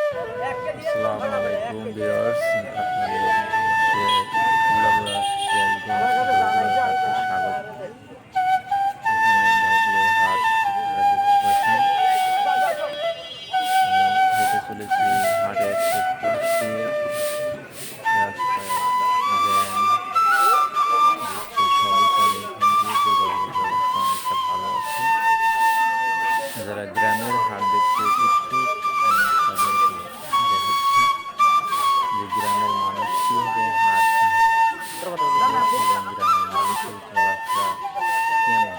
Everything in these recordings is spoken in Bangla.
আসসালামু আলাইকুম ভিউয়ার্স, আপনাদের ধবলাগুড়া সিরাজগঞ্জ ধবলার হাটে স্বাগত। এখানে ধবলার হাট আপনারা দেখতে পাচ্ছেন। আমি হেঁটে চলেছি হাটের ঠিক পাশ দিয়ে। রাস্তায় ভ্যান রিক্সা সবই চলে। এখান দিয়ে যোগাযোগ ব্যবস্থা অনেকটা ভালো আছে। যারা গ্রামের হাট দেখতে ইচ্ছুক তাদেরকে দেখাচ্ছি যে গ্রামের মানুষ কীভাবে হাট এবং গ্রামের মানুষের চলাফেরা কেমন।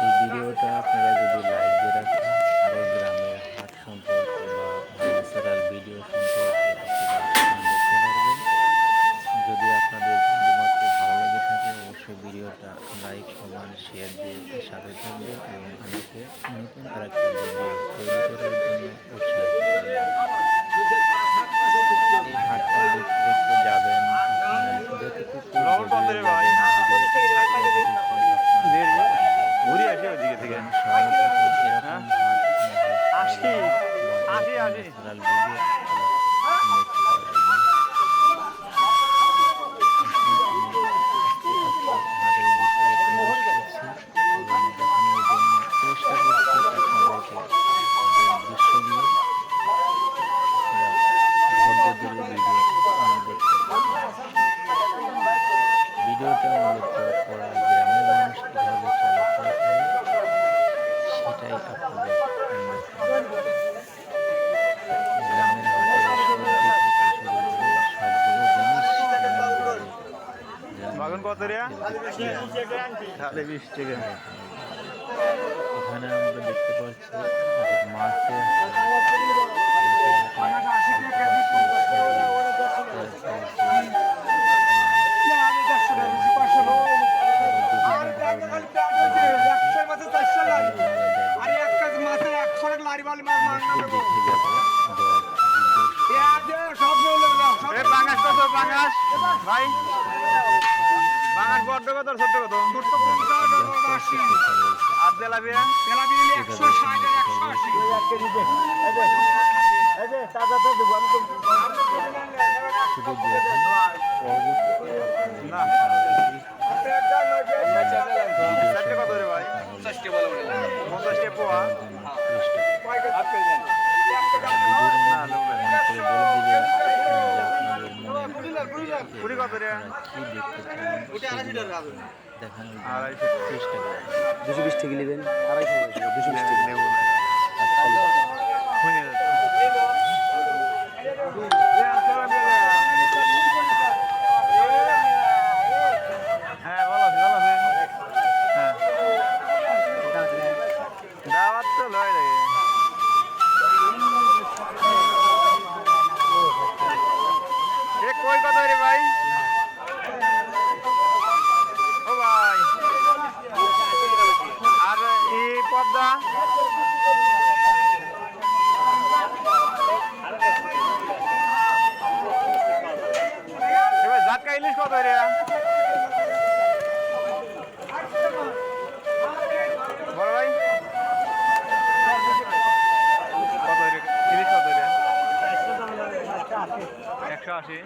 এই ভিডিওটা আপনারা যদি লাইক দিয়ে রাখেন, আরও গ্রামের হাট সম্পর্কে বা ন্যাচারাল ভিডিও সম্পর্কে আপনারা দেখতে পারবেন। যদি আপনাদের শুধুমাত্র ভালো লেগে থাকে অবশ্যই ভিডিওটা লাইক, কমেন্ট, শেয়ার দিয়ে সাথে থাকবেন এবং আমাকে নতুন আরেকটা ভিডিও তৈরি করার জন্য উৎসাহিত করবেন। এই হাটটা দেখতে দেখতে যাবেন, যতটুকু ন্যাচারাল ভিডিও দেখতে পারবেন। হাটের ভিতরে প্রবেশ করছি এবং দেখানোর জন্য চেষ্টা করছি আপনাদেরকে হাটের দৃশ্যগুলো। আপনারা ধৈর্য ধরে দেখতে পাবেন। ভিডিওটা মূলত করা গ্রামের মানুষ কীভাবে চলাফেরা করে সেটাই আপনাদের দেখানো। গ্রামের হাটে সবজি থেকে শুরু করে সবগুলো জিনিস এখানে আমরা দেখতে পাচ্ছি যে মাছের ভাই বাঙাশ বড্ড কত ছোট্ট কত আর তেলাপিয়া কত রে ভাই 50 পোয়া পুরি কত রে কি দেখতে চান দেখানোর চেষ্টা করেন। 220 টাকা নেবেন, 220 টাকা নেব। হ্যাঁ ভালো আছে ভালো আছে। হ্যাঁ দাওয়াত তো লয় রে। কই কত রে ভাই? ও ভাই আর এই পদ্মা এবার জাতকা ইলিশ কত রে? বড় ভাই কত রে ইলিশ কত রে? 180।